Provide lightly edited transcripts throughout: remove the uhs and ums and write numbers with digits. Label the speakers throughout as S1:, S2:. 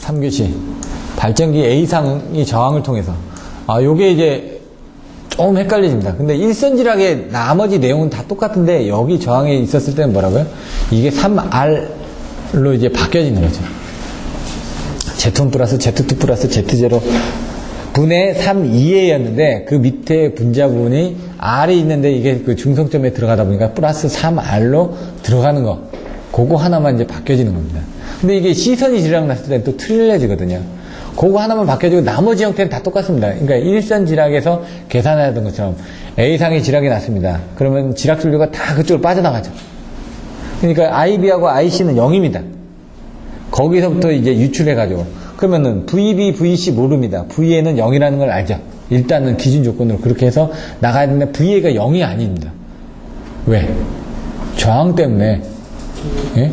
S1: 3교시. 발전기 A상이 저항을 통해서. 요게 이제 좀 헷갈려집니다. 근데 일선지락의 나머지 내용은 다 똑같은데 여기 저항에 있었을 때는 뭐라고요? 이게 3R로 이제 바뀌어지는 거죠. Z1 플러스 Z2 플러스 Z0 분의 3, 2A였는데 그 밑에 분자 부분이 R이 있는데 이게 그 중성점에 들어가다 보니까 플러스 3R로 들어가는 거. 그거 하나만 이제 바뀌어지는 겁니다. 근데 이게 시선이 지락 났을 때는 또 틀려지거든요. 그거 하나만 바뀌어지고 나머지 형태는 다 똑같습니다. 그러니까 일선 지락에서 계산하던 것처럼 A상의 지락이 났습니다. 그러면 지락 전류가 다 그쪽으로 빠져나가죠. 그러니까 IB하고 IC는 0입니다. 거기서부터 이제 유출해가지고. 그러면은 VB, VC 모릅니다. VA는 0이라는 걸 알죠. 일단은 기준 조건으로 그렇게 해서 나가야 되는데 VA가 0이 아닙니다. 왜? 저항 때문에. 예?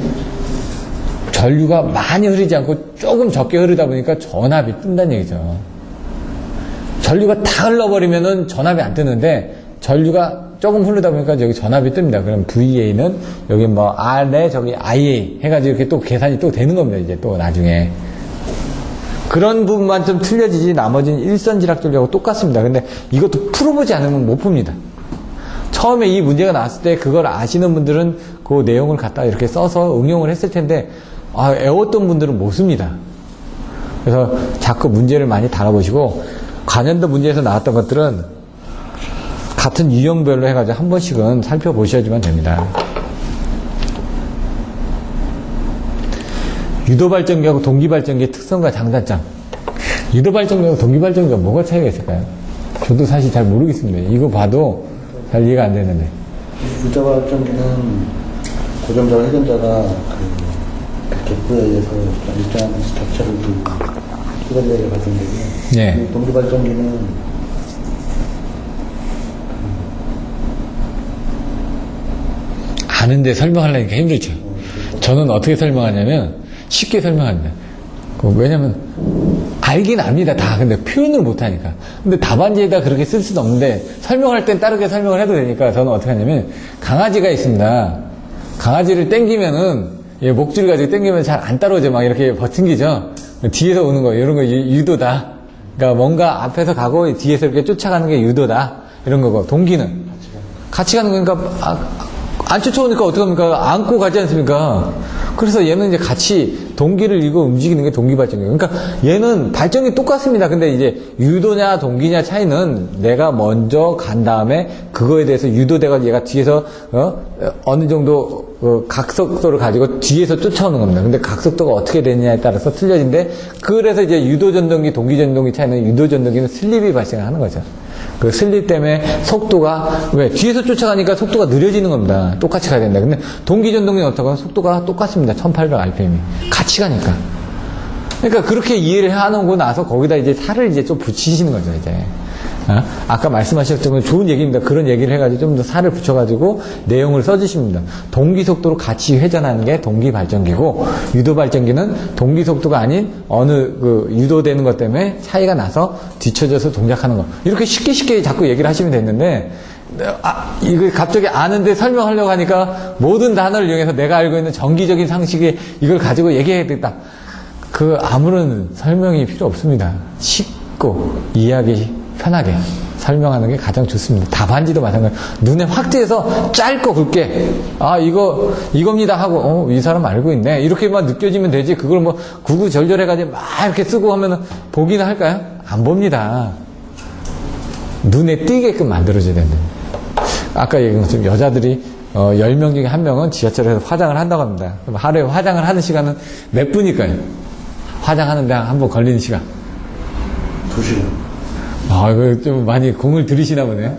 S1: 전류가 많이 흐르지 않고 조금 적게 흐르다 보니까 전압이 뜬다는 얘기죠. 전류가 다 흘러버리면은 전압이 안 뜨는데 전류가 조금 흐르다 보니까 저기 전압이 뜹니다. 그럼 VA는 여기 뭐 R에 저기 IA 해가지고 이렇게 또 계산이 또 되는 겁니다. 이제 또 나중에. 그런 부분만 좀 틀려지지 나머지는 일선 지락 전류하고 똑같습니다. 근데 이것도 풀어보지 않으면 못 풉니다. 처음에 이 문제가 나왔을 때 그걸 아시는 분들은 그 내용을 갖다 이렇게 써서 응용을 했을 텐데 애웠던 분들은 못 씁니다. 그래서 자꾸 문제를 많이 다뤄보시고 관연도 문제에서 나왔던 것들은 같은 유형별로 해가지고 한 번씩은 살펴보셔야지만 됩니다. 유도발전기하고 동기발전기의 특성과 장단점. 유도발전기하고 동기발전기가 뭐가 차이가 있을까요? 저도 사실 잘 모르겠습니다. 이거 봐도 잘 이해가 안 되는데.
S2: 유도발전기는 고정자와 회전자가 객부에 의해서 일정한 격차를 두고 회전자가 발생되고요.
S1: 네.
S2: 동기발전기는
S1: 아는데 설명하려니까 힘들죠. 저는 어떻게 설명하냐면 쉽게 설명합니다. 왜냐면 알긴 압니다. 다. 근데 표현을 못하니까. 근데 답안지에다 그렇게 쓸 수는 없는데 설명할 땐 다르게 설명을 해도 되니까 저는 어떻게 하냐면 강아지가 있습니다. 강아지를 땡기면은 목줄 가지고 땡기면 잘 안 따라오죠. 막 이렇게 버팅기죠. 뒤에서 오는 거 이런 거 유도다. 그러니까 뭔가 앞에서 가고 뒤에서 이렇게 쫓아가는 게 유도다. 이런 거고. 동기는 같이 가는 거니까 안 쫓아오니까 어떡합니까? 안고 가지 않습니까? 그래서 얘는 이제 같이 동기를 이고 움직이는 게 동기발전기예요. 그러니까 얘는 발전기 똑같습니다. 근데 이제 유도냐 동기냐 차이는 내가 먼저 간 다음에 그거에 대해서 유도돼가지고 얘가 뒤에서 어느 정도 각속도를 가지고 뒤에서 쫓아오는 겁니다. 근데 각속도가 어떻게 되느냐에 따라서 틀려진데 그래서 이제 유도전동기 동기전동기 차이는 유도전동기는 슬립이 발생하는 거죠. 그 슬립 때문에 속도가 왜 뒤에서 쫓아가니까 속도가 느려지는 겁니다. 똑같이 가야 된다. 근데 동기전동기는 어떻고 속도가 똑같습니다. 1800rpm이 같이 가니까. 그러니까 그렇게 이해를 해놓고 나서 거기다 이제 살을 이제 좀 붙이시는 거죠. 이제 아까 말씀하셨지만 좋은 얘기입니다. 그런 얘기를 해가지고 좀 더 살을 붙여가지고 내용을 써주십니다. 동기 속도로 같이 회전하는 게 동기 발전기고 유도 발전기는 동기 속도가 아닌 어느 유도되는 것 때문에 차이가 나서 뒤쳐져서 동작하는 거. 이렇게 쉽게 자꾸 얘기를 하시면 됐는데 이거 갑자기 아는데 설명하려고 하니까 모든 단어를 이용해서 내가 알고 있는 정기적인 상식에 이걸 가지고 얘기해야 되겠다. 아무런 설명이 필요 없습니다. 쉽고 이해하기 편하게 설명하는 게 가장 좋습니다. 답안지도 마찬가지. 눈에 확 띄어서 짧고 굵게 이겁니다 하고 이 사람 알고 있네 이렇게만 느껴지면 되지. 그걸 뭐 구구절절해가지고 막 이렇게 쓰고 하면은 보기는 할까요? 안 봅니다. 눈에 띄게끔 만들어줘야 된다. 아까 얘기한 것처럼 여자들이 10명 중에 1명은 지하철에서 화장을 한다고 합니다. 그럼 하루에 화장을 하는 시간은 몇 분일까요? 화장하는데 한 번 걸리는 시간
S2: 2시간.
S1: 이거 좀 많이 공을 들이시나 보네요.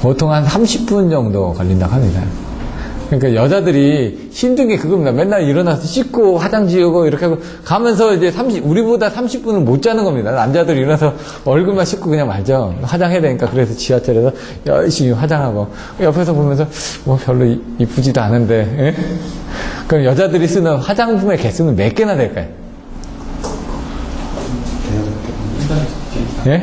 S1: 보통 한 30분 정도 걸린다고 합니다. 그러니까 여자들이 힘든 게 그겁니다. 맨날 일어나서 씻고 화장 지우고 이렇게 하고 가면서 이제 우리보다 30분을 못 자는 겁니다. 남자들이 일어나서 얼굴만 씻고 그냥 말죠. 화장해야 되니까. 그래서 지하철에서 열심히 화장하고 옆에서 보면서 별로 이쁘지도 않은데. 예? 그럼 여자들이 쓰는 화장품의 개수는 몇 개나 될까요? 예?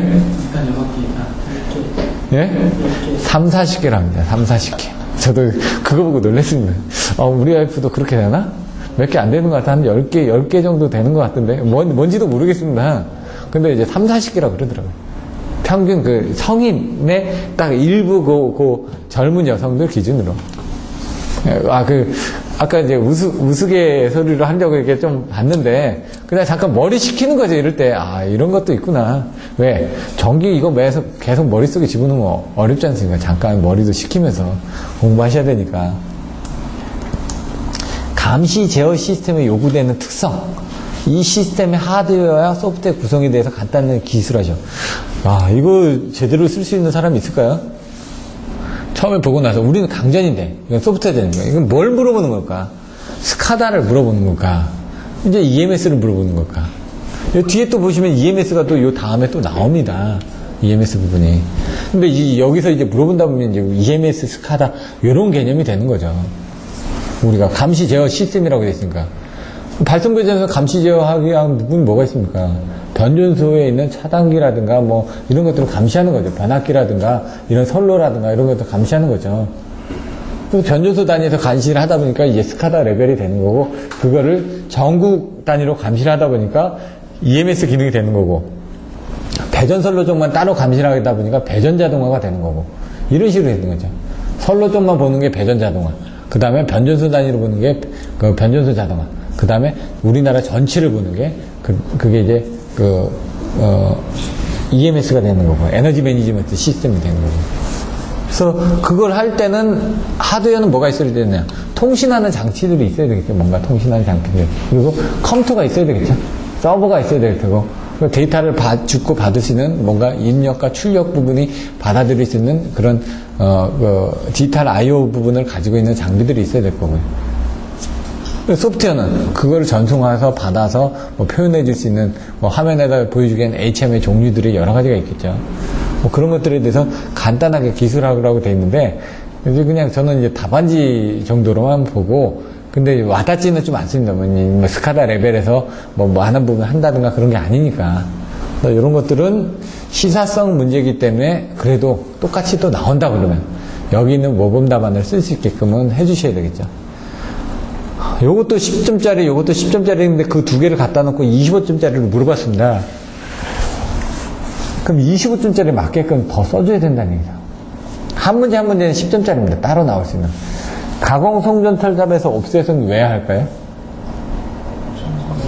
S1: 예? 3, 40개랍니다. 3, 40개. 저도 그거 보고 놀랐습니다. 우리 와이프도 그렇게 되나? 몇 개 안 되는 것 같아. 한 10개 정도 되는 것 같은데. 뭔지도 모르겠습니다. 근데 이제 3, 40개라고 그러더라고요. 평균 그 성인의 딱 일부 그 젊은 여성들 기준으로. 아까 이제 우스갯소리로 하려고 이렇게 좀 봤는데, 그냥 잠깐 머리 식히는 거죠, 이럴 때. 이런 것도 있구나. 왜? 전기 이거 계속 머릿속에 집어넣으면 어렵지 않습니까? 잠깐 머리도 식히면서 공부하셔야 되니까. 감시 제어 시스템에 요구되는 특성. 이 시스템의 하드웨어와 소프트웨어 구성에 대해서 간단하게 기술하죠. 이거 제대로 쓸 수 있는 사람이 있을까요? 처음에 보고 나서 우리는 강전인데 이건 소프트웨어잖아요. 이건 뭘 물어보는 걸까? 스카다를 물어보는 걸까? 이제 EMS를 물어보는 걸까? 뒤에 또 보시면 EMS가 또 요 다음에 또 나옵니다. EMS 부분이. 근데 여기서 이제 물어본다 보면 이제 EMS, 스카다 이런 개념이 되는 거죠. 우리가 감시 제어 시스템이라고 되어 있으니까. 발송배전에서 감시 제어하기 위한 부분이 뭐가 있습니까? 변전소에 있는 차단기라든가 뭐 이런 것들을 감시하는 거죠. 변압기라든가 이런 선로라든가 이런 것들 감시하는 거죠. 그래서 변전소 단위에서 감시를 하다 보니까 이제 스카다 레벨이 되는 거고, 그거를 전국 단위로 감시를 하다 보니까 EMS 기능이 되는 거고, 배전 선로 쪽만 따로 감시를 하다 보니까 배전 자동화가 되는 거고, 이런 식으로 되는 거죠. 선로 쪽만 보는 게 배전 자동화, 그 다음에 변전소 단위로 보는 게 그 변전소 자동화, 그 다음에 우리나라 전체를 보는 게 그게 이제 EMS가 되는 거고, 에너지 매니지먼트 시스템이 되는 거고. 그래서 그걸 할 때는 하드웨어는 뭐가 있어야 되느냐? 통신하는 장치들이 있어야 되겠죠. 뭔가 통신하는 장치들. 그리고 컴퓨터가 있어야 되겠죠. 서버가 있어야 될 테고. 데이터를 주고 받을 수 있는 뭔가 입력과 출력 부분이 받아들일 수 있는 그런 디지털 I/O 부분을 가지고 있는 장비들이 있어야 될 거고요. 소프트웨어는 그거를 전송해서 받아서 뭐 표현해 줄 수 있는 뭐 화면에다 보여주기엔 HM의 종류들이 여러 가지가 있겠죠. 뭐 그런 것들에 대해서 간단하게 기술하라고 되어 있는데, 이제 그냥 저는 이제 답안지 정도로만 보고, 근데 와닿지는 좀 않습니다. 뭐 스카다 레벨에서 뭐 많은 부분 한다든가 그런 게 아니니까. 이런 것들은 시사성 문제이기 때문에 그래도 똑같이 또 나온다 그러면 여기 있는 모범 답안을 쓸 수 있게끔은 해주셔야 되겠죠. 요것도 10점짜리, 요것도 10점짜리인데 그 두 개를 갖다 놓고 25점짜리를 물어봤습니다. 그럼 25점짜리 맞게끔 더 써줘야 된다는 얘기죠. 한 문제 한 문제는 10점짜리입니다. 따로 나올 수 있는. 가공 송전 철갑에서 옵셋은 왜 할까요?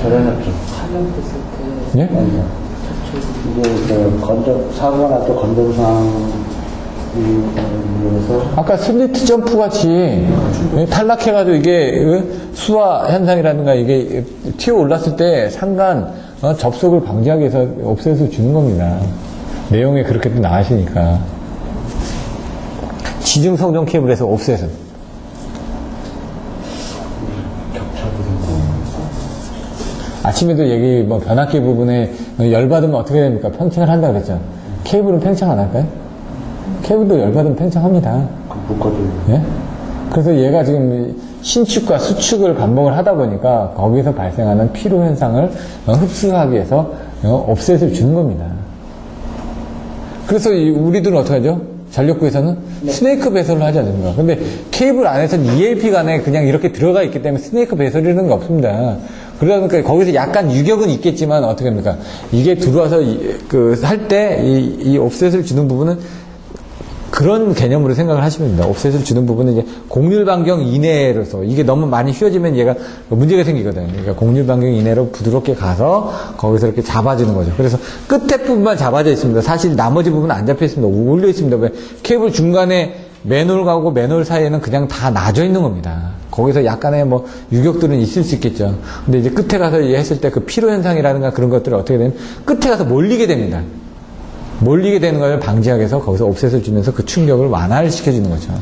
S2: 잘해놨죠.
S1: 예?
S2: 아니요. 이게 사고가 났던 건전상 그래서
S1: 아까 슬리트 점프 같이 탈락해가지고 이게 수화 현상이라든가 이게 튀어 올랐을 때 상단 접속을 방지하기 위해서 옵셋을 주는 겁니다. 내용에 그렇게 또 나가시니까. 지중 성전 케이블에서 옵셋은 아침에도 얘기 뭐 변압기 부분에 열받으면 어떻게 됩니까? 팽창을 한다 그랬죠. 케이블은 팽창 안 할까요? 케이블도 열받으면 팽창합니다. 예? 그래서 얘가 지금 신축과 수축을 반복을 하다 보니까 거기서 발생하는 피로 현상을 흡수하기 위해서 옵셋을 주는 겁니다. 그래서 우리들은 어떻게 하죠? 전력구에서는 스네이크 배설을 하지 않습니까? 근데 케이블 안에서는 ELP 간에 그냥 이렇게 들어가 있기 때문에 스네이크 배설이라는 게 없습니다. 그러니까 거기서 약간 유격은 있겠지만 어떻게 합니까? 이게 들어와서 할 때 이 옵셋을 주는 부분은 그런 개념으로 생각을 하시면 됩니다. 옵셋을 주는 부분은 이제 공률 반경 이내로서 이게 너무 많이 휘어지면 얘가 문제가 생기거든요. 그러니까 공률 반경 이내로 부드럽게 가서 거기서 이렇게 잡아주는 거죠. 그래서 끝에 부분만 잡아져 있습니다. 사실 나머지 부분은 안 잡혀 있습니다. 올려 있습니다. 왜? 케이블 중간에 맨홀하고 맨홀 사이에는 그냥 다 놔져 있는 겁니다. 거기서 약간의 뭐 유격들은 있을 수 있겠죠. 근데 이제 끝에 가서 했을 때 그 피로 현상이라든가 그런 것들이 어떻게 되면 끝에 가서 몰리게 됩니다. 몰리게 되는 걸 방지하기 위해서 거기서 옵셋을 주면서 그 충격을 완화를 시켜주는 거죠.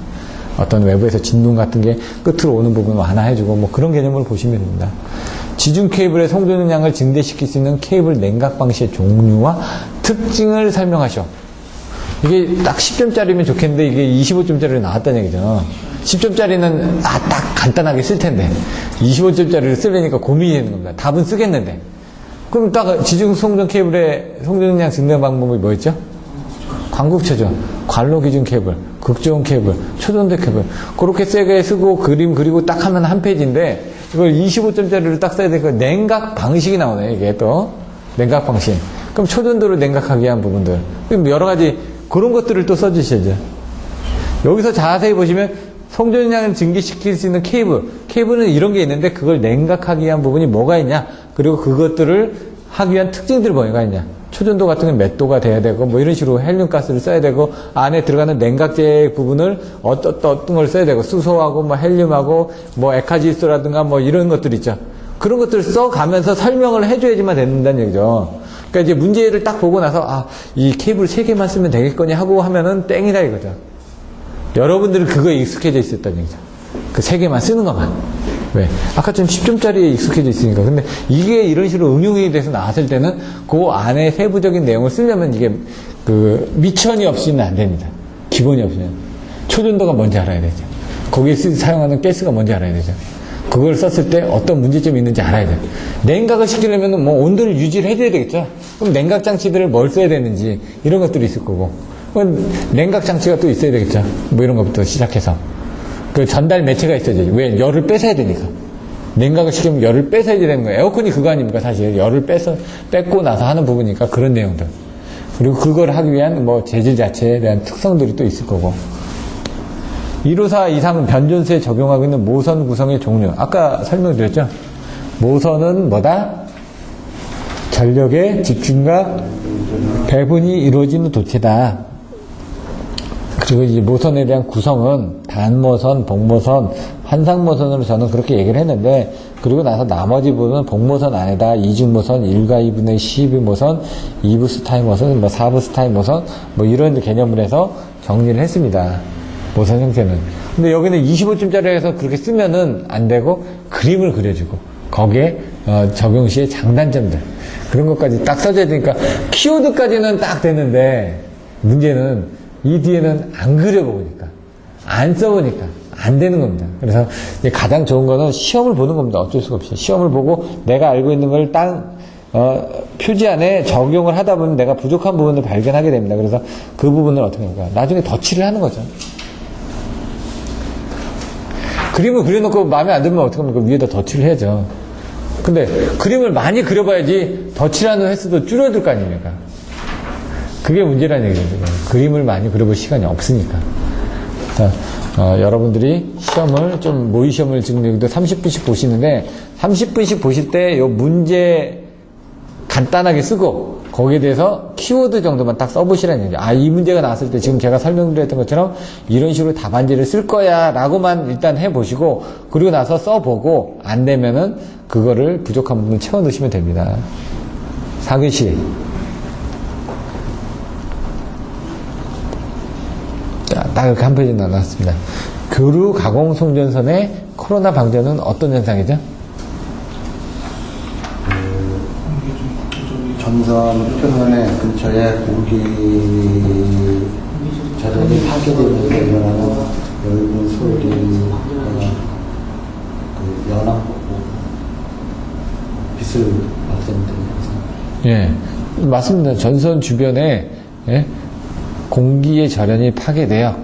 S1: 어떤 외부에서 진동 같은 게 끝으로 오는 부분 완화해주고 뭐 그런 개념으로 보시면 됩니다. 지중 케이블의 송전 용량을 증대시킬 수 있는 케이블 냉각 방식의 종류와 특징을 설명하시오. 이게 딱 10점짜리면 좋겠는데 이게 25점짜리로 나왔다는 얘기죠. 10점짜리는 딱 간단하게 쓸 텐데 25점짜리를 쓰려니까 고민이 되는 겁니다. 답은 쓰겠는데. 그럼 딱 지중 송전 케이블의 송전 용량 증대 방법이 뭐였죠? 광국초전, 관로 기준 케이블, 극저온 케이블, 초전대 케이블. 그렇게 세게 쓰고 그림 그리고 딱 하면 한 페이지인데 이걸 25점짜리를 딱 써야 되니까 냉각 방식이 나오네, 이게 또. 냉각 방식. 그럼 초전도를 냉각하기 위한 부분들. 그럼 여러 가지 그런 것들을 또 써주셔야죠. 여기서 자세히 보시면 송전량을 증기시킬 수 있는 케이블. 케이블은 이런 게 있는데 그걸 냉각하기 위한 부분이 뭐가 있냐. 그리고 그것들을 하기 위한 특징들이 뭐가 있냐. 초전도 같은 건 몇 도가 돼야 되고 뭐 이런 식으로 헬륨 가스를 써야 되고 안에 들어가는 냉각제 부분을 어떤 걸 써야 되고 수소하고 뭐 헬륨하고 뭐 액화질소라든가 뭐 이런 것들 있죠. 그런 것들을 써가면서 설명을 해줘야지만 된다는 얘기죠. 그러니까 이제 문제를 딱 보고 나서 이 케이블 3개만 쓰면 되겠거니 하고 하면은 땡이다 이거죠. 여러분들은 그거에 익숙해져 있었다는 얘기죠. 그 3개만 쓰는 것만. 왜? 아까처럼 10점짜리에 익숙해져 있으니까. 근데 이게 이런 식으로 응용이 돼서 나왔을 때는 그 안에 세부적인 내용을 쓰려면 이게 미천이 없이는 안 됩니다. 기본이 없이는. 초전도가 뭔지 알아야 되죠. 거기에 사용하는 가스가 뭔지 알아야 되죠. 그걸 썼을 때 어떤 문제점이 있는지 알아야 돼요. 냉각을 시키려면 뭐 온도를 유지를 해줘야 되겠죠. 그럼 냉각 장치들을 뭘 써야 되는지 이런 것들이 있을 거고. 그럼 냉각 장치가 또 있어야 되겠죠. 뭐 이런 것부터 시작해서. 그 전달 매체가 있어야죠. 왜? 열을 뺏어야 되니까. 냉각을 시키면 열을 뺏어야 되는 거예요. 에어컨이 그거 아닙니까? 사실. 열을 뺏고 나서 하는 부분이니까 그런 내용들. 그리고 그걸 하기 위한 뭐 재질 자체에 대한 특성들이 또 있을 거고. 1호사 이상 변전소에 적용하고 있는 모선 구성의 종류. 아까 설명드렸죠? 모선은 뭐다? 전력의 집중과 배분이 이루어지는 도체다. 그리고 이 모선에 대한 구성은 단모선, 복모선, 환상모선으로 저는 그렇게 얘기를 했는데, 그리고 나서 나머지 부분은 복모선 안에다 이중모선, 1과 2분의 12모선, 2부 스타일 모선, 뭐 4부 스타일 모선, 뭐 이런 개념을 해서 정리를 했습니다. 모선 형태는. 근데 여기는 25점짜리에서 그렇게 쓰면은 안 되고, 그림을 그려주고, 거기에 적용 시에 장단점들, 그런 것까지 딱 써줘야 되니까, 키워드까지는 딱 되는데, 문제는 이 뒤에는 안 그려보니까, 안 써보니까 안 되는 겁니다. 그래서 이제 가장 좋은 거는 시험을 보는 겁니다. 어쩔 수가 없이. 시험을 보고 내가 알고 있는 걸 딱 표지 안에 적용을 하다 보면 내가 부족한 부분을 발견하게 됩니다. 그래서 그 부분을 어떻게 할까? 나중에 덧칠을 하는 거죠. 그림을 그려놓고 마음에 안 들면 어떻게 합니까? 위에다 덧칠을 해야죠. 근데 그림을 많이 그려봐야지 덧칠하는 횟수도 줄어들 거 아닙니까? 그게 문제라는 얘기죠. 그림을 많이 그려볼 시간이 없으니까. 자, 여러분들이 시험을 좀 모의 시험을 지금 여기도 30분씩 보시는데 30분씩 보실 때 요 문제 간단하게 쓰고 거기에 대해서 키워드 정도만 딱 써보시라는 얘기죠. 이 문제가 나왔을 때 지금 제가 설명드렸던 것처럼 이런 식으로 답안지를 쓸 거야 라고만 일단 해보시고 그리고 나서 써보고 안 되면은 그거를 부족한 부분 채워 넣으시면 됩니다. 사교시. 자, 딱 이렇게 한 페이지 나눴습니다. 교류 가공 송전선의 코로나 방전은 어떤 현상이죠?
S2: 전선 표면에 근처에 공기 저절이 파괴되면서 일어나는 엷은 소리, 그 연암 빛을 발생되는 현상.
S1: 예, 맞습니다. 전선 주변에 공기의 절연이 파괴되어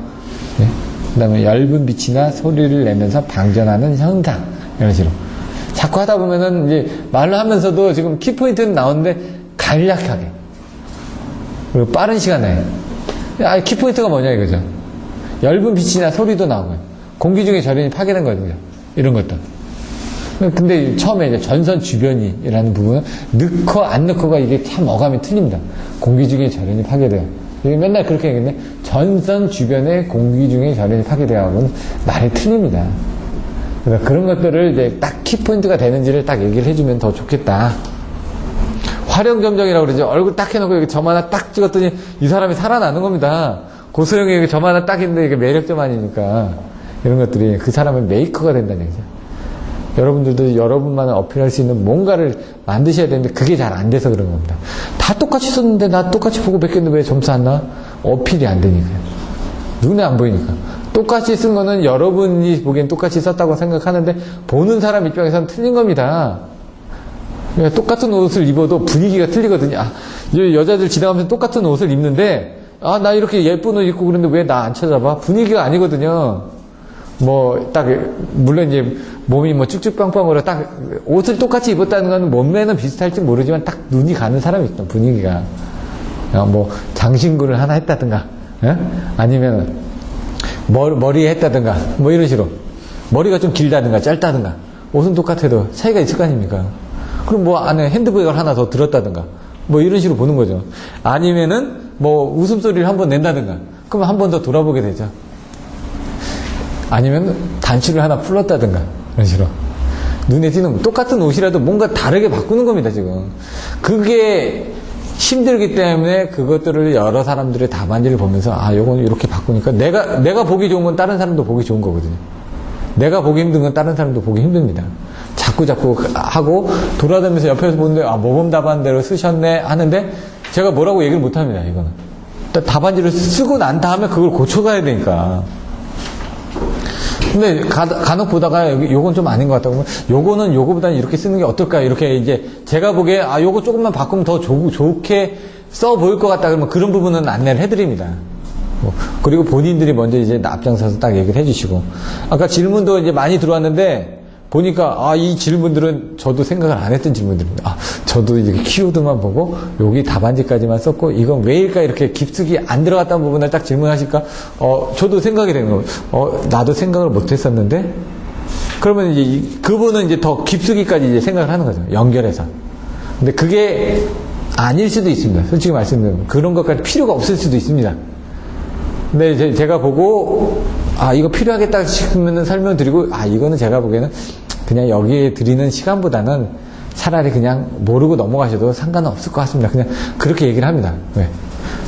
S1: 그 다음에 엷은 빛이나 소리를 내면서 방전하는 현상 이런 식으로 자꾸 하다 보면은 이제 말로 하면서도 지금 키포인트는 나오는데 간략하게 그리고 빠른 시간에 키포인트가 뭐냐 이거죠. 엷은 빛이나 소리도 나오고요. 공기 중에 절연이 파괴된 거거든요. 이런 것도. 근데 처음에 이제 전선 주변이라는 부분은 넣고 안 넣고가 이게 참 어감이 틀립니다. 공기 중에 절연이 파괴돼요. 맨날 그렇게 얘기했는데 전선 주변에 공기 중에 절연이 파괴되어 하고는 말이 틀립니다. 그래서 그런 것들을 이제 딱 키포인트가 되는지를 딱 얘기를 해주면 더 좋겠다. 활용점정이라고 그러죠. 얼굴 딱 해놓고 여기 점 하나 딱 찍었더니 이 사람이 살아나는 겁니다. 고소영이 여기 점 하나 딱 있는데 이게 매력점 아니니까 이런 것들이 그 사람의 메이커가 된다는 얘기죠. 여러분들도 여러분만을 어필할 수 있는 뭔가를 만드셔야 되는데 그게 잘 안 돼서 그런 겁니다. 다 똑같이 썼는데 나 똑같이 보고 베꼈는데 왜 점수 안 나와? 어필이 안 되니까요. 눈에 안 보이니까. 똑같이 쓴 거는 여러분이 보기엔 똑같이 썼다고 생각하는데 보는 사람 입장에서는 틀린 겁니다. 그러니까 똑같은 옷을 입어도 분위기가 틀리거든요. 여자들 지나가면서 똑같은 옷을 입는데 나 이렇게 예쁜 옷 입고 그러는데 왜 나 안 찾아봐? 분위기가 아니거든요. 뭐 딱 물론 이제 몸이 뭐 쭉쭉빵빵으로 딱 옷을 똑같이 입었다는 건 몸매는 비슷할지 모르지만 딱 눈이 가는 사람이 있다, 분위기가. 뭐 장신구를 하나 했다든가, 아니면 머리에 했다든가, 뭐 이런 식으로. 머리가 좀 길다든가 짧다든가. 옷은 똑같아도 차이가 있을 거 아닙니까? 그럼 뭐 안에 핸드백을 하나 더 들었다든가, 뭐 이런 식으로 보는 거죠. 아니면은 뭐 웃음소리를 한번 낸다든가, 그럼 한 번 더 돌아보게 되죠. 아니면 단추를 하나 풀었다든가, 이런 식으로. 눈에 띄는, 똑같은 옷이라도 뭔가 다르게 바꾸는 겁니다, 지금. 그게 힘들기 때문에 그것들을 여러 사람들의 답안지를 보면서, 아, 요건 이렇게 바꾸니까 내가 보기 좋은 건 다른 사람도 보기 좋은 거거든요. 내가 보기 힘든 건 다른 사람도 보기 힘듭니다. 자꾸 하고 돌아다니면서 옆에서 보는데, 아, 모범 답안대로 쓰셨네 하는데 제가 뭐라고 얘기를 못 합니다, 이거는. 답안지를 쓰고 난 다음에 그걸 고쳐가야 되니까. 근데 간혹 보다가 요건 좀 아닌 것 같다고, 요거는 요거보다는 이렇게 쓰는 게 어떨까, 이렇게 이제 제가 보기에 아, 요거 조금만 바꾸면 더 좋게 써 보일 것 같다 그러면 그런 부분은 안내를 해드립니다. 그리고 본인들이 먼저 이제 앞장서서 딱 얘기를 해주시고. 아까 질문도 이제 많이 들어왔는데 보니까, 아, 이 질문들은 저도 생각을 안 했던 질문들입니다. 아, 저도 이렇게 키워드만 보고 여기 답안지까지만 썼고 이건 왜일까, 이렇게 깊숙이 안 들어갔다는 부분을 딱 질문하실까, 저도 생각이 되는 거예요. 나도 생각을 못 했었는데. 그러면 이제 그분은 이제 더 깊숙이까지 이제 생각을 하는 거죠, 연결해서. 근데 그게 아닐 수도 있습니다. 솔직히 말씀드리면 그런 것까지 필요가 없을 수도 있습니다. 근데 제가 보고, 아, 이거 필요하겠다 싶으면 설명드리고, 아, 이거는 제가 보기에는 그냥 여기에 드리는 시간보다는 차라리 그냥 모르고 넘어가셔도 상관은 없을 것 같습니다. 그냥 그렇게 얘기를 합니다. 왜?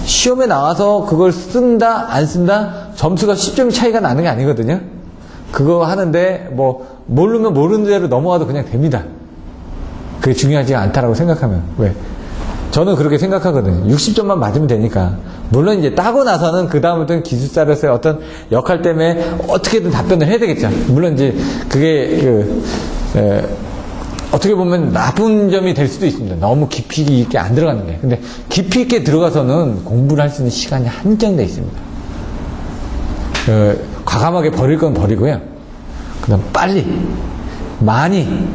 S1: 시험에 나와서 그걸 쓴다, 안 쓴다, 점수가 10점 차이가 나는 게 아니거든요. 그거 하는데, 뭐, 모르면 모르는 대로 넘어가도 그냥 됩니다. 그게 중요하지 않다라고 생각하면. 왜? 저는 그렇게 생각하거든요. 60점만 맞으면 되니까. 물론 이제 따고 나서는 그다음부터는 기술사로서의 어떤 역할 때문에 어떻게든 답변을 해야 되겠죠. 물론 이제 그게 어떻게 보면 나쁜 점이 될 수도 있습니다. 너무 깊이 있게 안 들어가는 게. 근데 깊이 있게 들어가서는 공부를 할 수 있는 시간이 한정되어 있습니다. 과감하게 버릴 건 버리고요. 그다음 빨리, 많이,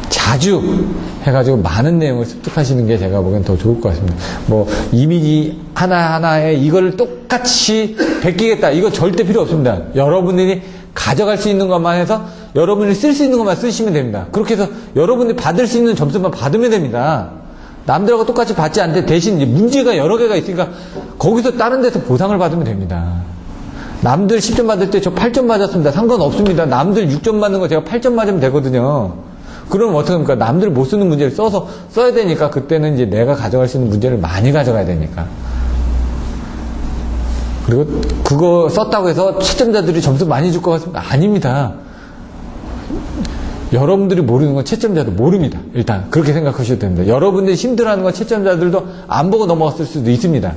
S1: 자주 해가지고 많은 내용을 습득하시는 게 제가 보기엔 더 좋을 것 같습니다. 뭐 이미지 하나하나에 이걸 똑같이 베끼겠다, 이거 절대 필요 없습니다. 여러분들이 가져갈 수 있는 것만 해서 여러분이 쓸 수 있는 것만 쓰시면 됩니다. 그렇게 해서 여러분들이 받을 수 있는 점수만 받으면 됩니다. 남들하고 똑같이 받지 않는데 대신 이제 문제가 여러 개가 있으니까 거기서 다른 데서 보상을 받으면 됩니다. 남들 10점 받을 때 저 8점 맞았습니다. 상관없습니다. 남들 6점 맞는 거 제가 8점 맞으면 되거든요. 그러면 어떻게 합니까? 남들이 못 쓰는 문제를 써야 되니까, 그때는 이제 내가 가져갈 수 있는 문제를 많이 가져가야 되니까. 그리고 그거 썼다고 해서 채점자들이 점수 많이 줄 것 같습니다. 아닙니다. 여러분들이 모르는 건 채점자도 모릅니다. 일단 그렇게 생각하셔도 됩니다. 여러분들이 힘들어하는 건 채점자들도 안 보고 넘어갔을 수도 있습니다.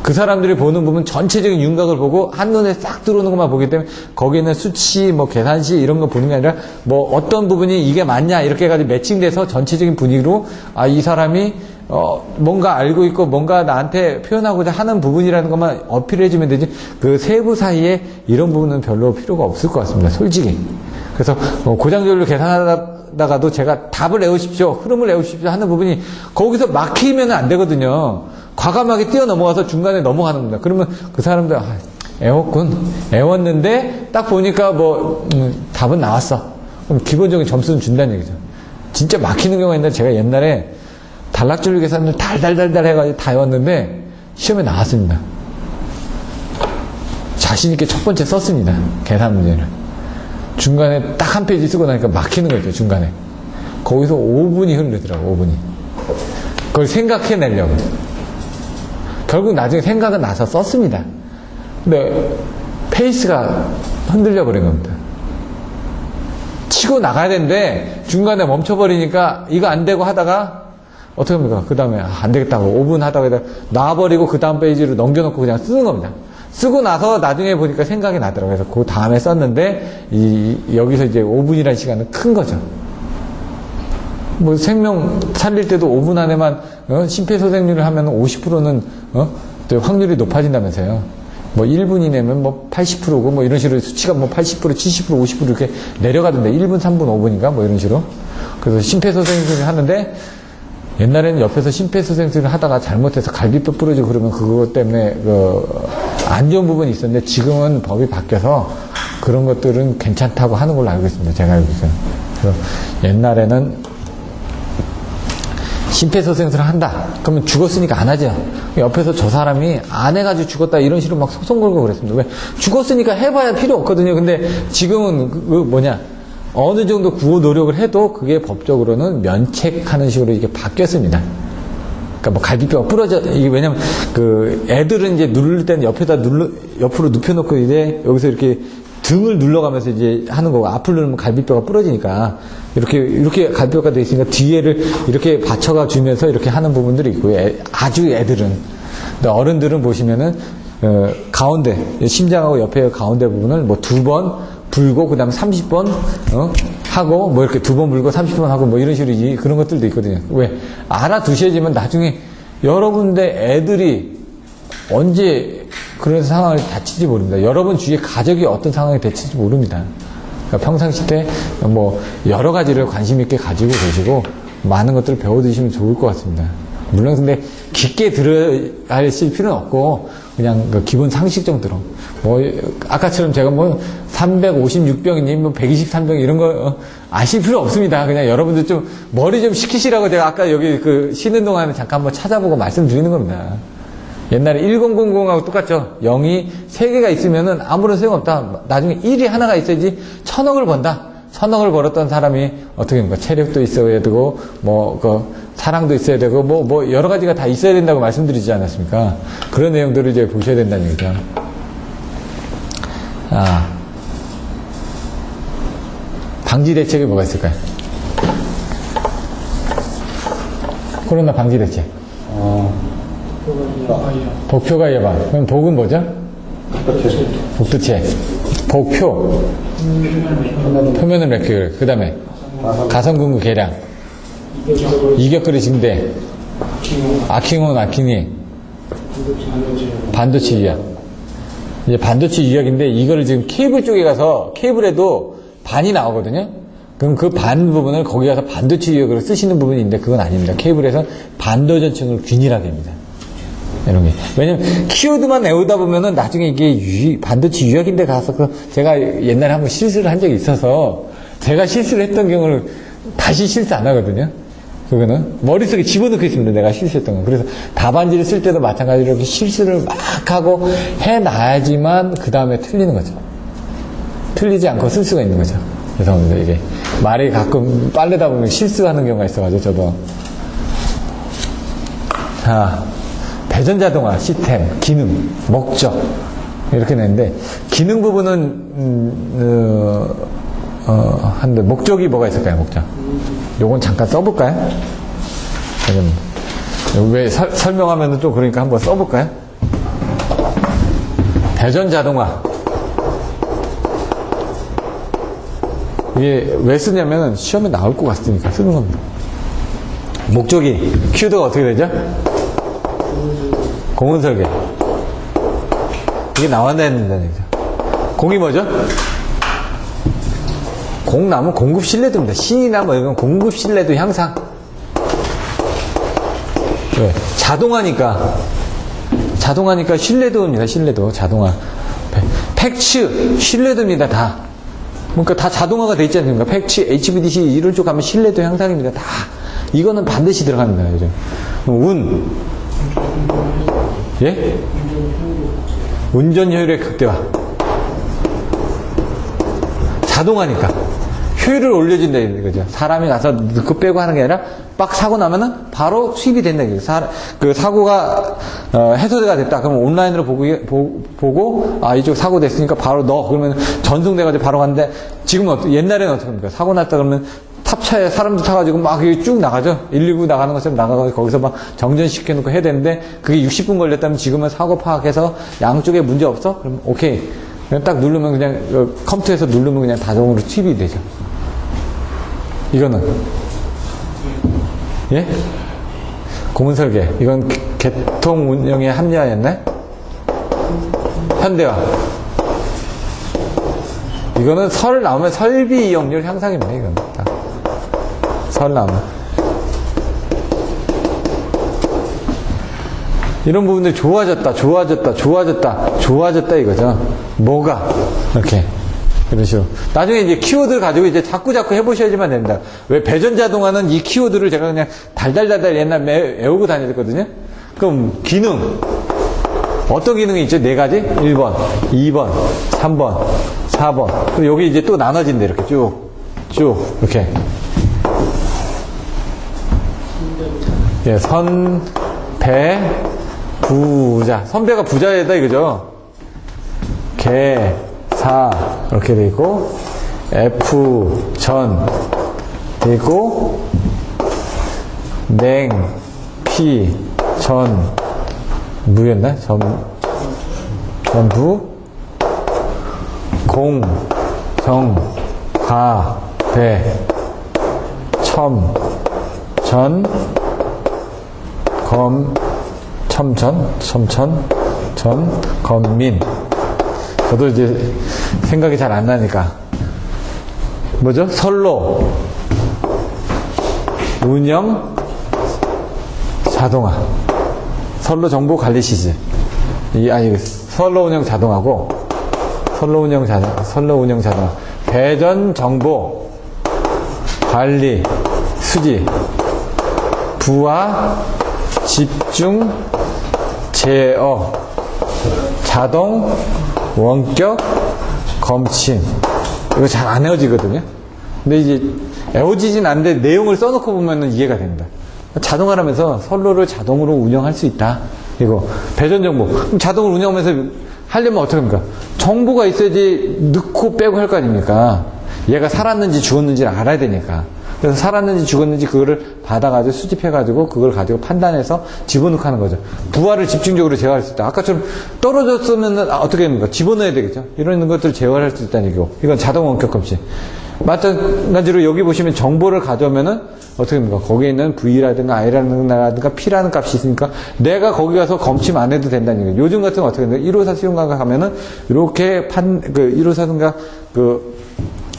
S1: 그 사람들이 보는 부분 전체적인 윤곽을 보고 한눈에 싹 들어오는 것만 보기 때문에 거기에는 수치, 뭐 계산시 이런 거 보는 게 아니라 뭐 어떤 부분이 이게 맞냐 이렇게 해가지고 매칭돼서 전체적인 분위기로, 아, 이 사람이 뭔가 알고 있고 뭔가 나한테 표현하고자 하는 부분이라는 것만 어필해주면 되지, 그 세부 사이에 이런 부분은 별로 필요가 없을 것 같습니다, 솔직히. 그래서 고장률을 계산하다가도 제가 답을 내오십시오, 흐름을 내오십시오 하는 부분이 거기서 막히면 안 되거든요. 과감하게 뛰어넘어가서 중간에 넘어가는 겁니다. 그러면 그 사람들, 아, 애웠는데 딱 보니까 뭐 답은 나왔어. 그럼 기본적인 점수는 준다는 얘기죠. 진짜 막히는 경우가 있는데, 제가 옛날에 단락줄리 계산을 달달달달 해가지고 다 외웠는데 시험에 나왔습니다. 자신있게 첫 번째 썼습니다, 계산 문제를. 중간에 딱 한 페이지 쓰고 나니까 막히는 거죠, 중간에. 거기서 5분이 흐르더라고, 5분이. 그걸 생각해내려고. 결국 나중에 생각은 나서 썼습니다. 근데 페이스가 흔들려 버린 겁니다. 치고 나가야 되는데 중간에 멈춰버리니까 이거 안 되고 하다가 어떻게 합니까? 그 다음에 안 되겠다고 5분 하다가 놔버리고 그 다음 페이지로 넘겨놓고 그냥 쓰는 겁니다. 쓰고 나서 나중에 보니까 생각이 나더라고요. 그래서 그 다음에 썼는데 여기서 이제 5분이라는 시간은 큰 거죠. 뭐 생명 살릴 때도 5분 안에만 심폐소생술을 하면 50%는 확률이 높아진다면서요. 뭐 1분 이내면 뭐 80%고 뭐 이런 식으로 수치가 뭐 80%, 70%, 50% 이렇게 내려가던데 1분, 3분, 5분인가 뭐 이런 식으로. 그래서 심폐소생술을 하는데 옛날에는 옆에서 심폐소생술을 하다가 잘못해서 갈비뼈 부러지고 그러면 그것 때문에 안 좋은 부분이 있었는데 지금은 법이 바뀌어서 그런 것들은 괜찮다고 하는 걸로 알고 있습니다. 제가 알고 있어요. 그래서 옛날에는 심폐소생술을 한다. 그러면 죽었으니까 안 하죠. 옆에서 저 사람이 안 해가지고 죽었다 이런 식으로 막 소송 걸고 그랬습니다. 왜? 죽었으니까 해봐야 필요 없거든요. 근데 지금은 어느 정도 구호 노력을 해도 그게 법적으로는 면책하는 식으로 이게 바뀌었습니다. 그러니까 뭐 갈비뼈가 부러져, 이게 왜냐면 애들은 이제 누를 때는 옆으로 눕혀놓고 이제 여기서 이렇게 등을 눌러가면서 이제 하는 거고, 앞을 누르면 갈비뼈가 부러지니까 이렇게 갈비뼈가 돼 있으니까 뒤에를 이렇게 받쳐가 주면서 이렇게 하는 부분들이 있고요. 아주 애들은. 근데 어른들은 보시면은 가운데 심장하고 옆에 가운데 부분을 뭐 2번 불고 그다음에 30번 하고 뭐 이렇게 2번 불고 30번 하고 뭐 이런 식으로 그런 것들도 있거든요. 왜? 알아두셔야지만 나중에 여러분들 애들이 언제 그런 상황을 닥칠지 모릅니다. 여러분 주위에 가족이 어떤 상황이 닥칠지 모릅니다. 그러니까 평상시 때 뭐 여러 가지를 관심 있게 가지고 계시고 많은 것들을 배워두시면 좋을 것 같습니다. 물론 근데 깊게 들어가실 필요는 없고 그냥 그 기본 상식 정도로 뭐 아까처럼 제가 뭐 356병이니 뭐 123병 이런 거 아실 필요 없습니다. 그냥 여러분들 좀 머리 좀 식히시라고 제가 아까 여기 쉬는 동안에 잠깐 한번 찾아보고 말씀드리는 겁니다. 옛날에 1000하고 똑같죠. 0이 3개가 있으면은 아무런 소용없다. 나중에 1이 하나가 있어야지 1000억을 번다. 1000억을 벌었던 사람이 어떻게 됩니까? 체력도 있어야 되고, 사랑도 있어야 되고, 뭐, 여러 가지가 다 있어야 된다고 말씀드리지 않았습니까? 그런 내용들을 이제 보셔야 된다는 얘기죠. 방지 대책이 뭐가 있을까요? 코로나 방지 대책. 복표가 예방. 그럼 복은 뭐죠? 복두체. 복표. 표면을 맺기. 그 다음에 가성근구 개량. 이격거리 증대. 아킹온 아킹이. 반도체 유약. 이제 반도체 유약인데 이거를 지금 케이블 쪽에 가서 케이블에도 반이 나오거든요. 그럼 그 반 부분을 거기 가서 반도체 유약으로 쓰시는 부분이 있는데 그건 아닙니다. 케이블에서 반도전층을 균일하게 합니다. 이런 게. 왜냐면, 키워드만 외우다 보면은 나중에 이게 반도체 유약인데 가서 제가 옛날에 한번 실수를 한 적이 있어서 제가 실수를 했던 경우를 다시 실수 안 하거든요. 그거는 머릿속에 집어넣고 있습니다. 내가 실수했던 거. 그래서 답안지를 쓸 때도 마찬가지로 이렇게 실수를 막 하고 해놔야지만 그 다음에 틀리는 거죠. 틀리지 않고 쓸 수가 있는 거죠. 죄송합니다. 이게 말이 가끔 빠르다 보면 실수하는 경우가 있어가지고 저도. 자. 배전자동화 시스템, 기능, 목적 이렇게 냈는데 기능 부분은 한데 목적이 뭐가 있을까요? 목적. 요건 잠깐 써볼까요? 왜 설명하면 또 그러니까 한번 써볼까요? 배전자동화 이게 왜 쓰냐면 시험에 나올 것 같으니까 쓰는 겁니다. 목적이 키워드가 어떻게 되죠? 공은 설계. 이게 나와야 된다는 얘기죠. 공이 뭐죠? 공 나오면 공급 신뢰도입니다. 신이나 뭐 이런 공급 신뢰도 향상. 왜? 자동화니까 신뢰도입니다. 신뢰도. 자동화. 팩츠, 신뢰도입니다. 다. 그러니까 다 자동화가 돼 있지 않습니까? 팩츠, HVDC 이런 쪽 가면 신뢰도 향상입니다. 다. 이거는 반드시 들어갑니다. 요즘. 운. 예? 운전 효율의 극대화. 자동화니까. 효율을 올려준다, 이거죠. 사람이 가서 넣고 빼고 하는 게 아니라, 빡 사고 나면은 바로 수입이 된다, 이거죠. 그 사고가, 해소가 됐다. 그러면 온라인으로 보고, 이쪽 사고 됐으니까 바로 넣어. 그러면 전송돼가지고 바로 갔는데, 지금은 옛날에는 어떻게 합니까? 사고 났다 그러면, 탑차에 사람들 타가지고 막 쭉 나가죠. 119 나가는 것처럼 나가가지고 거기서 막 정전시켜놓고 해야 되는데 그게 60분 걸렸다면 지금은 사고 파악해서 양쪽에 문제 없어? 그럼 오케이. 그냥 딱 누르면 그냥 컴퓨터에서 누르면 그냥 자동으로 투입이 되죠. 이거는 예? 고문 설계. 이건 개통 운영에 합리화였나요? 현대화. 이거는 설 나오면 설비 이용률 향상입니다. 이건 다. 설 나오면. 이런 부분들이 좋아졌다 이거죠. 뭐가? 이렇게. 이런 식으로. 나중에 이제 키워드를 가지고 이제 자꾸 해보셔야지만 됩니다. 왜 배전 자동화는 이 키워드를 제가 그냥 달달달달 옛날에 외우고 다녔거든요. 그럼 기능. 어떤 기능이 있죠? 네 가지? 1번, 2번, 3번, 4번. 그리고 여기 이제 또 나눠진대. 이렇게 쭉, 이렇게. 예, 선, 배, 부자. 선배가 부자에다 이거죠. 개, 사, 이렇게 돼 있고, F, 전, 돼 있고, 냉, 피, 전, 무였나? 전부, 공, 정, 가, 배, 첨, 전, 검, 첨천, 전, 검민. 저도 이제 생각이 잘 안 나니까. 뭐죠? 선로, 운영, 자동화. 선로 정보 관리 시스. 선로 운영 자동화고, 선로 운영 자동화. 배전 정보, 관리, 수지, 부하, 집중, 제어, 자동, 원격, 검침. 이거 잘 안 외워지거든요. 근데 이제 외워지진 않는데 내용을 써놓고 보면 이해가 됩니다. 자동화라면서 선로를 자동으로 운영할 수 있다. 이거 배전 정보. 그럼 자동으로 운영하면서 하려면 어떻게 합니까? 정보가 있어야지 넣고 빼고 할 거 아닙니까? 얘가 살았는지 죽었는지를 알아야 되니까. 그래서 살았는지 죽었는지 그거를 받아가지고 수집해가지고 그걸 가지고 판단해서 집어넣고 하는 거죠. 부하를 집중적으로 제어할 수 있다. 아까처럼 떨어졌으면 어떻게 합니까? 집어넣어야 되겠죠. 이런 것들을 제어할 수 있다는 얘기고. 이건 자동 원격 검침. 마찬가지로 여기 보시면 정보를 가져오면은 어떻게 합니까? 거기에 있는 V라든가 I라든가 P라는 값이 있으니까 내가 거기 가서 검침 안 해도 된다는 얘기예요. 요즘 같은 거 어떻게 합니까? 154 수용가가 가면은 이렇게 154인가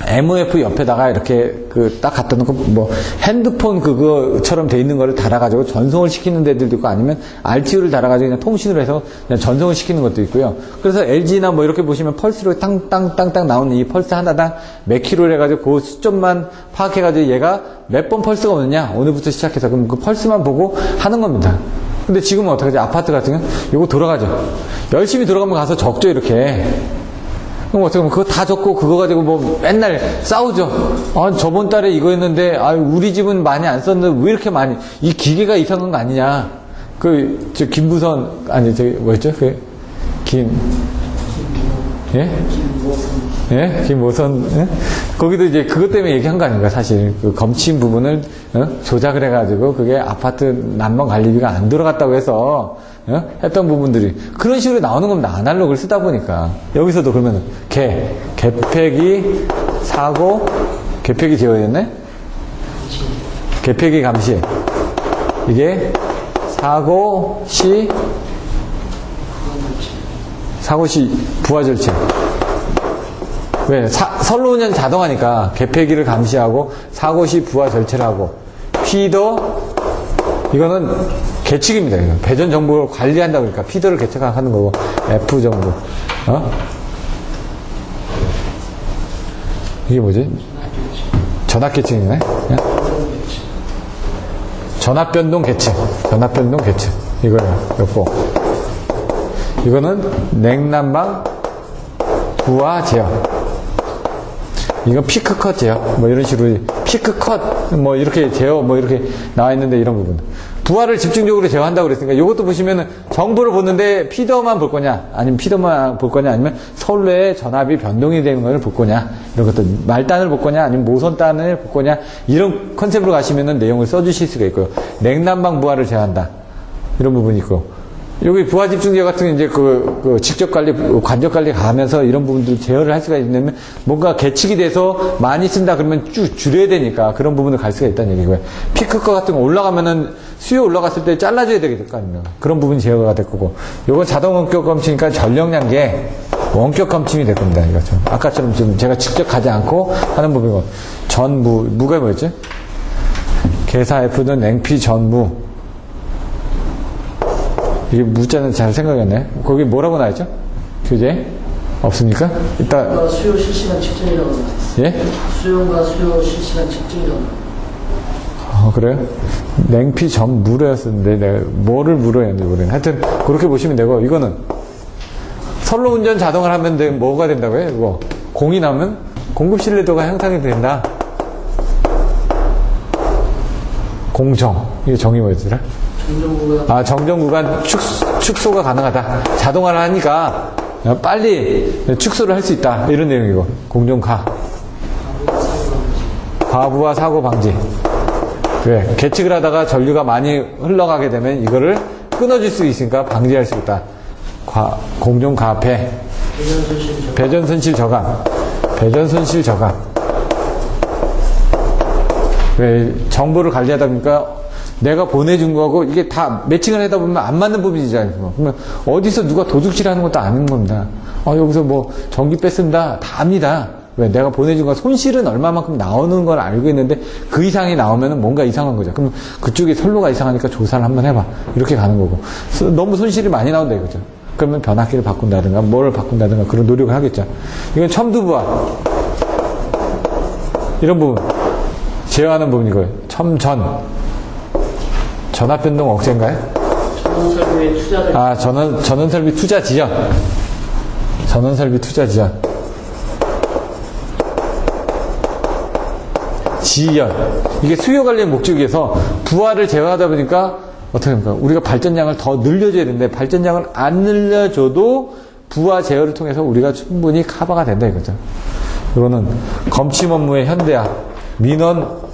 S1: MOF 옆에다가 이렇게 딱 갖다 놓고 뭐 핸드폰 그거처럼 돼 있는 거를 달아가지고 전송을 시키는 데들도 있고 아니면 RTU를 달아가지고 그냥 통신으로 해서 그냥 전송을 시키는 것도 있고요. 그래서 LG나 뭐 이렇게 보시면 펄스로 땅땅땅땅 나오는 이 펄스 하나당 몇 킬로를 해가지고 그 수점만 파악해가지고 얘가 몇 번 펄스가 오느냐 오늘부터 시작해서 그럼 그 펄스만 보고 하는 겁니다. 근데 지금은 어떻게 하지? 아파트 같은 경우는 이거 돌아가죠. 열심히 돌아가면 가서 적죠 이렇게. 그럼 어떻게 보면 그거 다 적고 그거 가지고 뭐 맨날 싸우죠. 저번 달에 이거 했는데 우리 집은 많이 안 썼는데 왜 이렇게 많이 이 기계가 이상한 거 아니냐. 김부선 뭐였죠? 김모선 예? 거기도 이제 그것 때문에 얘기한 거 아닌가 사실 그 검침 부분을 조작을 해가지고 그게 아파트 난방 관리비가 안 들어갔다고 해서 했던 부분들이 그런 식으로 나오는 겁니다. 아날로그를 쓰다 보니까 여기서도 그러면 개폐기 사고 개폐기 제어였네. 개폐기 감시 이게 사고 시 부하 절차. 왜? 선로 운영 자동화니까 개폐기를 감시하고 사고 시 부하 절차를 하고 피더 이거는 계측입니다. 이건. 배전 정보를 관리한다 그러니까 피더를 개측하는 거고 F 정보 이게 뭐지? 전압 계측이네. 전압 변동 계측 이거예요. 이거는 냉난방 부하 제어. 이건 피크컷 제어. 뭐 이런 식으로 피크컷 뭐 이렇게 제어 뭐 이렇게 나와 있는데 이런 부분. 부하를 집중적으로 제어한다고 그랬으니까 이것도 보시면은 정보를 보는데 피더만 볼 거냐 아니면 피더만 볼 거냐 아니면 선로의 전압이 변동이 되는 걸 볼 거냐 이런 것들 말단을 볼 거냐 아니면 모선단을 볼 거냐 이런 컨셉으로 가시면은 내용을 써주실 수가 있고요. 냉난방 부하를 제어한다 이런 부분이 있고 여기 부하 집중 제어 같은 게 이제 그 직접 관리, 관적 관리 가면서 이런 부분들 제어를 할 수가 있는데 뭔가 계측이 돼서 많이 쓴다 그러면 쭉 줄여야 되니까 그런 부분을 갈 수가 있다는 얘기고요. 피크컷 같은 거 올라가면은 수요 올라갔을 때 잘라줘야 되겠 거 아닙니까? 그런 부분이 제어가 될 거고. 요건 자동 원격 검침이니까 전력량계 원격 검침이 될 겁니다. 이거 좀. 아까처럼 지금 제가 직접 가지 않고 하는 부분이고. 무가 뭐였지? 계사 F는 냉피 전무. 이게 무자는 잘 생각이 안 나요. 거기 뭐라고 나왔죠? 교재? 없습니까? 이따.
S2: 수요 실시간 측정이라고 나와 있어요.
S1: 예?
S2: 수요가 수요 실시간 측정이라고 나와 있어요.
S1: 그래요? 냉피 전무였었는데 내가 뭐를 물어야 하는지 모르겠네. 하여튼 그렇게 보시면 되고, 이거는 선로 운전 자동을 하면 뭐가 된다고요? 이거 공이 나면 공급 신뢰도가 향상이 된다. 공정. 이게 정의 뭐였더라? 정정 구간 축소가 가능하다. 자동화를 하니까 빨리 축소를 할 수 있다. 이런 내용이고. 공정가. 과부하 사고 방지. 왜? 계측을 하다가 전류가 많이 흘러가게 되면 이거를 끊어질 수 있으니까 방지할 수 있다. 공정 가폐. 배전 손실 저감. 배전 손실 저감. 왜? 정보를 관리하다 보니까 내가 보내준 거하고 이게 다 매칭을 하다 보면 안 맞는 부분이잖아요. 그러면 어디서 누가 도둑질 하는 것도 아닌 겁니다. 여기서 뭐 전기 뺐습니다. 다 압니다. 왜? 내가 보내준 거 손실은 얼마만큼 나오는 걸 알고 있는데 그 이상이 나오면 뭔가 이상한 거죠. 그럼 그쪽에 선로가 이상하니까 조사를 한번 해봐. 이렇게 가는 거고. 너무 손실이 많이 나온다 이거죠. 그러면 변압기를 바꾼다든가 뭐를 바꾼다든가 그런 노력을 하겠죠. 이건 첨두부하. 이런 부분. 제어하는 부분이고요. 첨전. 전압변동 억제인가요?
S2: 전원설비에 투자를.
S1: 전원설비 투자 지연. 전원설비 투자 지연. 지연. 이게 수요 관리의 목적에서 부하를 제어하다 보니까 어떻게 합니까? 우리가 발전량을 더 늘려줘야 되는데 발전량을 안 늘려줘도 부하 제어를 통해서 우리가 충분히 커버가 된다 이거죠. 이거는 검침 업무의 현대화, 민원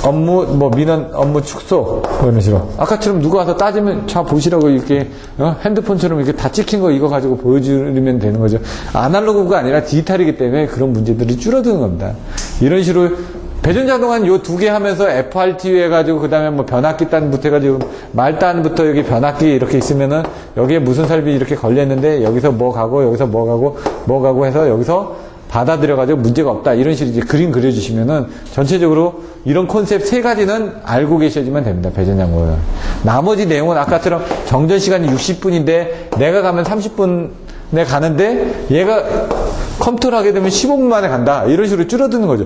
S1: 업무 축소, 이런 식으로. 아까처럼 누가 와서 따지면, 자, 보시라고 이렇게, 핸드폰처럼 이렇게 다 찍힌 거 이거 가지고 보여주면 되는 거죠. 아날로그가 아니라 디지털이기 때문에 그런 문제들이 줄어드는 겁니다. 이런 식으로, 배전자동화는 요 두 개 하면서 FRTU 해가지고, 그 다음에 뭐 변압기 단부터 해가지고, 말단부터 여기 변압기 이렇게 있으면은, 여기에 무슨 설비 이렇게 걸렸는데, 여기서 뭐 가고, 여기서 뭐 가고, 뭐 가고 해서, 여기서 받아들여가지고 문제가 없다. 이런 식으로 이제 그림 그려주시면은 전체적으로 이런 컨셉 세 가지는 알고 계셔야지만 됩니다. 배전량보다. 나머지 내용은 아까처럼 정전 시간이 60분인데 내가 가면 30분에 가는데 얘가 컴퓨터를 하게 되면 15분 만에 간다. 이런 식으로 줄어드는 거죠.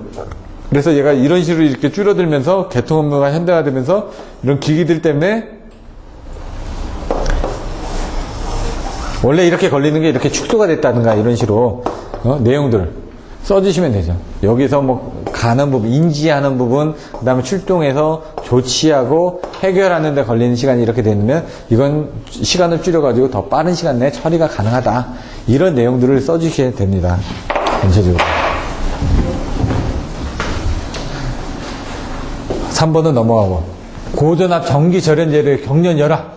S1: 그래서 얘가 이런 식으로 이렇게 줄어들면서 개통 업무가 현대화되면서 이런 기기들 때문에 원래 이렇게 걸리는 게 이렇게 축소가 됐다든가 이런 식으로 내용들을 써주시면 되죠. 여기서 뭐 가는 부분, 인지하는 부분, 그 다음에 출동해서 조치하고 해결하는 데 걸리는 시간이 이렇게 되면 이건 시간을 줄여가지고 더 빠른 시간 내에 처리가 가능하다. 이런 내용들을 써주셔야 됩니다. 전체적으로. 3번은 넘어가고. 고전압 전기 절연제를 경련 열화.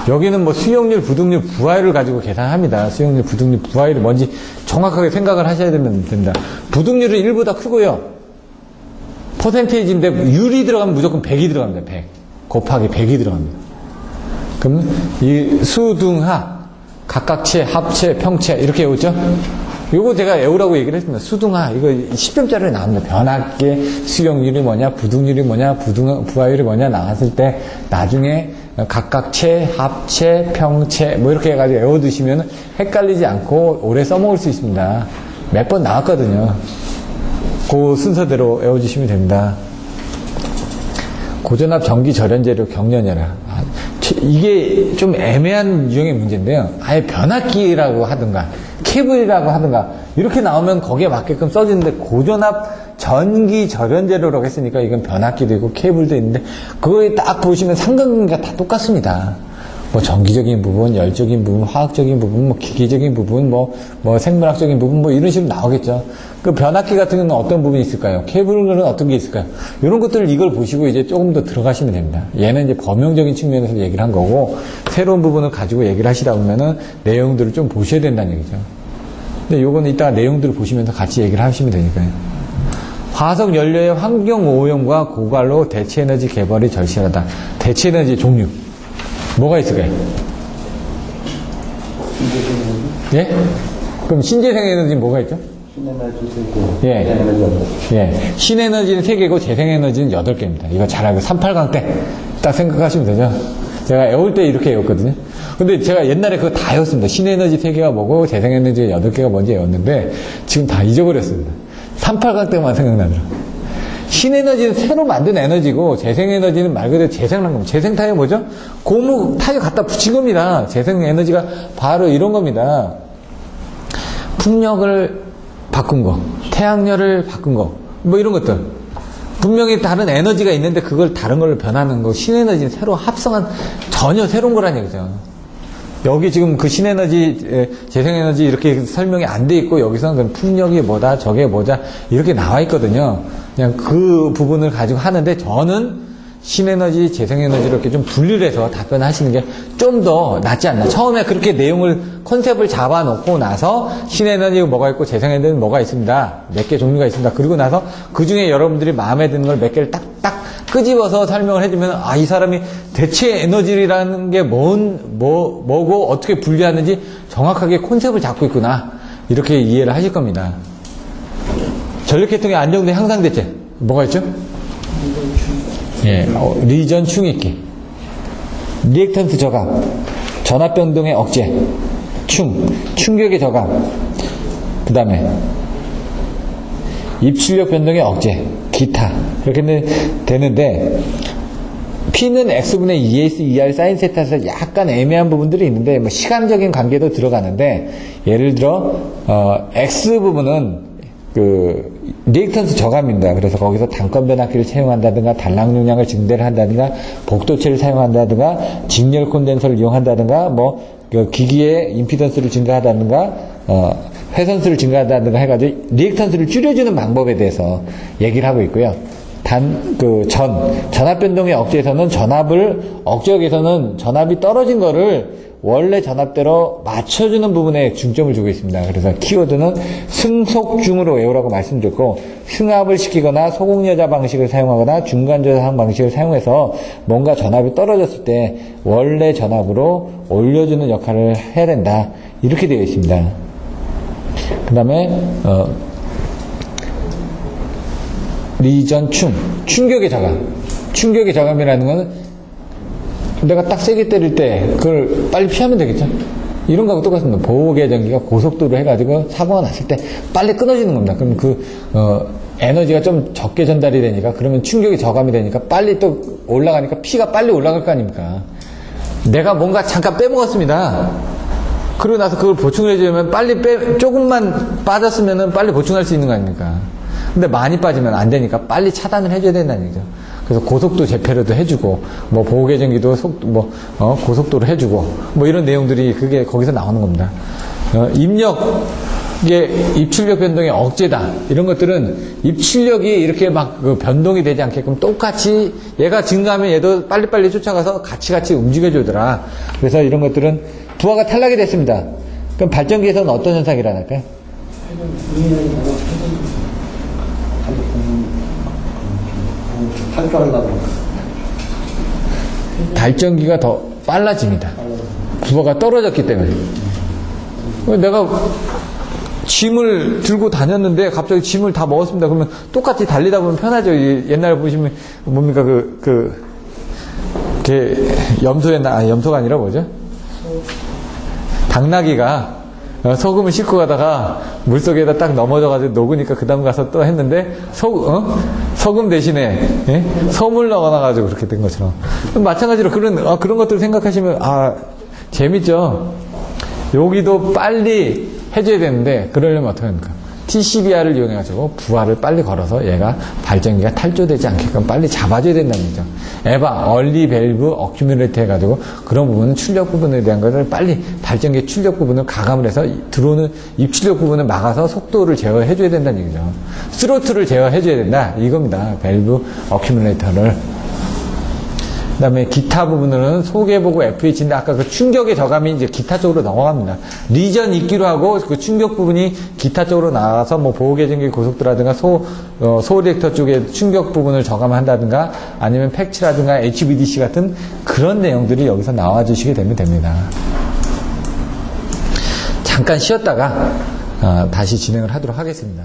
S1: 여기는 뭐 수용률, 부등률, 부하율을 가지고 계산합니다. 수용률, 부등률, 부하율이 뭔지 정확하게 생각을 하셔야 됩니다. 부등률은 1보다 크고요. 퍼센테이지인데 율이 들어가면 무조건 100이 들어갑니다. 100. 곱하기 100이 들어갑니다. 그럼 이 수등하, 각각체, 합체, 평체 이렇게 외웠죠? 요거 제가 외우라고 얘기를 했습니다. 수등하, 이거 10점짜리 나옵니다. 변압기의 수용률이 뭐냐, 부등률이 뭐냐, 부하율이 뭐냐 나왔을 때 나중에 각각체, 합체, 평체 뭐 이렇게 해가지고 외워두시면 헷갈리지 않고 오래 써먹을 수 있습니다. 몇 번 나왔거든요. 그 순서대로 외워주시면 됩니다. 고전압 전기 절연제로 경련열화. 이게 좀 애매한 유형의 문제인데요. 아예 변압기라고 하든가 케이블이라고 하든가 이렇게 나오면 거기에 맞게끔 써지는데 고전압 전기 절연제로라고 했으니까 이건 변압기도 있고 케이블도 있는데 그거에 딱 보시면 상관관계가 다 똑같습니다. 뭐 전기적인 부분, 열적인 부분, 화학적인 부분, 뭐 기계적인 부분, 뭐 생물학적인 부분, 뭐 이런 식으로 나오겠죠. 그 변압기 같은 경우는 어떤 부분이 있을까요? 케이블은 어떤 게 있을까요? 이런 것들을 이걸 보시고 이제 조금 더 들어가시면 됩니다. 얘는 이제 범용적인 측면에서 얘기를 한 거고, 새로운 부분을 가지고 얘기를 하시다 보면은 내용들을 좀 보셔야 된다는 얘기죠. 근데 요거는 이따가 내용들을 보시면서 같이 얘기를 하시면 되니까요. 화석 연료의 환경 오염과 고갈로 대체 에너지 개발이 절실하다. 대체 에너지 종류. 뭐가 있을까요? 예? 그럼 신재생 에너지는 뭐가 있죠?
S2: 신에너지 3개,
S1: 예.
S2: 재생에너지 8개.
S1: 예. 신에너지는 3개고 재생에너지는 8개입니다. 이거 잘 알고 38강 때 딱 생각하시면 되죠. 제가 애울 때 이렇게 외웠거든요. 근데 제가 옛날에 그거 다 외웠습니다. 신에너지 3개가 뭐고 재생에너지 8개가 뭔지 외웠는데 지금 다 잊어버렸습니다. 38강 때만 생각나더라고요. 신에너지는 새로 만든 에너지고 재생에너지는 말 그대로 재생한 겁니다. 재생타입이 뭐죠? 고무 타입 갖다 붙인 겁니다. 재생에너지가 바로 이런 겁니다. 풍력을 바꾼 거, 태양열을 바꾼 거, 뭐 이런 것들. 분명히 다른 에너지가 있는데 그걸 다른 걸로 변하는 거, 신에너지는 새로 합성한 전혀 새로운 거란 얘기죠. 여기 지금 그 신에너지, 재생에너지 이렇게 설명이 안 돼 있고 여기서는 풍력이 뭐다, 저게 뭐다 이렇게 나와 있거든요. 그냥 그 부분을 가지고 하는데 저는 신에너지, 재생에너지를 이렇게 좀 분리를 해서 답변하시는 게 좀 더 낫지 않나. 처음에 그렇게 내용을, 컨셉을 잡아놓고 나서 신에너지가 뭐가 있고 재생에너지는 뭐가 있습니다. 몇 개 종류가 있습니다. 그리고 나서 그 중에 여러분들이 마음에 드는 걸 몇 개를 딱딱 끄집어서 설명을 해주면, 아, 이 사람이 대체 에너지라는 게 뭐고 어떻게 분리하는지 정확하게 컨셉을 잡고 있구나. 이렇게 이해를 하실 겁니다. 전력계통의 안정된 향상대체. 뭐가 있죠? 예, 리전 충익기, 리액턴스 저감, 전압 변동의 억제, 충격의 저감, 그 다음에 입출력 변동의 억제, 기타. 이렇게 되는데, P는 X분의 2S, 2R 사인 세타에서 약간 애매한 부분들이 있는데, 뭐 시간적인 관계도 들어가는데, 예를 들어, X 부분은 리액턴스 저감입니다. 그래서 거기서 단건 변압기를 채용한다든가, 단락 용량을 증대를 한다든가, 복도체를 사용한다든가, 직렬 콘덴서를 이용한다든가, 기기의 임피던스를 증가하다든가, 회선수를 증가하다든가 해가지고, 리액턴스를 줄여주는 방법에 대해서 얘기를 하고 있고요. 전압 변동의 억제에서는 전압을, 억제역에서는 전압이 떨어진 거를 원래 전압대로 맞춰주는 부분에 중점을 두고 있습니다. 그래서 키워드는 승속중으로 외우라고 말씀드렸고, 승합을 시키거나 소공여자 방식을 사용하거나 중간저장 방식을 사용해서 뭔가 전압이 떨어졌을 때 원래 전압으로 올려주는 역할을 해야 된다. 이렇게 되어 있습니다. 그 다음에 리전 충격의 저감. 충격의 저감이라는 것은 내가 딱 세게 때릴 때 그걸 빨리 피하면 되겠죠. 이런 거하고 똑같습니다. 보호계전기가 고속도로 해가지고 사고가 났을 때 빨리 끊어지는 겁니다. 그럼 에너지가 좀 적게 전달이 되니까, 그러면 충격이 저감이 되니까 빨리 또 올라가니까 피가 빨리 올라갈 거 아닙니까? 내가 뭔가 잠깐 빼먹었습니다. 그러고 나서 그걸 보충을 해주면 조금만 빠졌으면 빨리 보충할 수 있는 거 아닙니까? 근데 많이 빠지면 안 되니까 빨리 차단을 해줘야 된다는 얘기죠. 그래서 고속도 재폐로도 해주고, 보호계전기도 고속도로 해주고, 이런 내용들이 그게 거기서 나오는 겁니다. 입출력 변동의 억제다. 이런 것들은 입출력이 이렇게 변동이 되지 않게끔 똑같이 얘가 증가하면 얘도 빨리빨리 쫓아가서 같이 움직여주더라. 그래서 이런 것들은 부하가 탈락이 됐습니다. 그럼 발전기에서는 어떤 현상이 일어날까요? 발전기가 더 빨라집니다. 부하가 떨어졌기 때문에. 내가 짐을 들고 다녔는데 갑자기 짐을 다 먹었습니다. 그러면 똑같이 달리다 보면 편하죠. 옛날에 보시면 뭡니까 염소가 아니라 뭐죠? 당나귀가 소금을 싣고 가다가 물속에다 딱 넘어져가지고 녹으니까 그 다음 가서 또 했는데 소금 대신에 소물 넣어놔가지고 그렇게 된 것처럼, 마찬가지로 그런 것들을 생각하시면 재밌죠. 여기도 빨리 해줘야 되는데 그러려면 어떻게 합니까? TCBR을 이용해가지고 부하를 빨리 걸어서 얘가 발전기가 탈조되지 않게끔 빨리 잡아줘야 된다는 거죠. 에바, 얼리 밸브, 어큐뮬레이터 해가지고 그런 부분은 출력 부분에 대한 것을 빨리 발전기 출력 부분을 가감을 해서 들어오는 입출력 부분을 막아서 속도를 제어해줘야 된다는 얘기죠. 스로틀을 제어해줘야 된다. 이겁니다. 밸브, 어큐뮬레이터를. 그다음에 기타 부분은 소개보고 FH인데 아까 그 충격의 저감이 이제 기타 쪽으로 넘어갑니다. 리전 있기로 하고 그 충격 부분이 기타 쪽으로 나가서 뭐 보호계정기 고속도라든가 소리액터 쪽에 충격 부분을 저감한다든가 아니면 팩치라든가 HVDC 같은 그런 내용들이 여기서 나와 주시게 되면 됩니다. 잠깐 쉬었다가 다시 진행을 하도록 하겠습니다.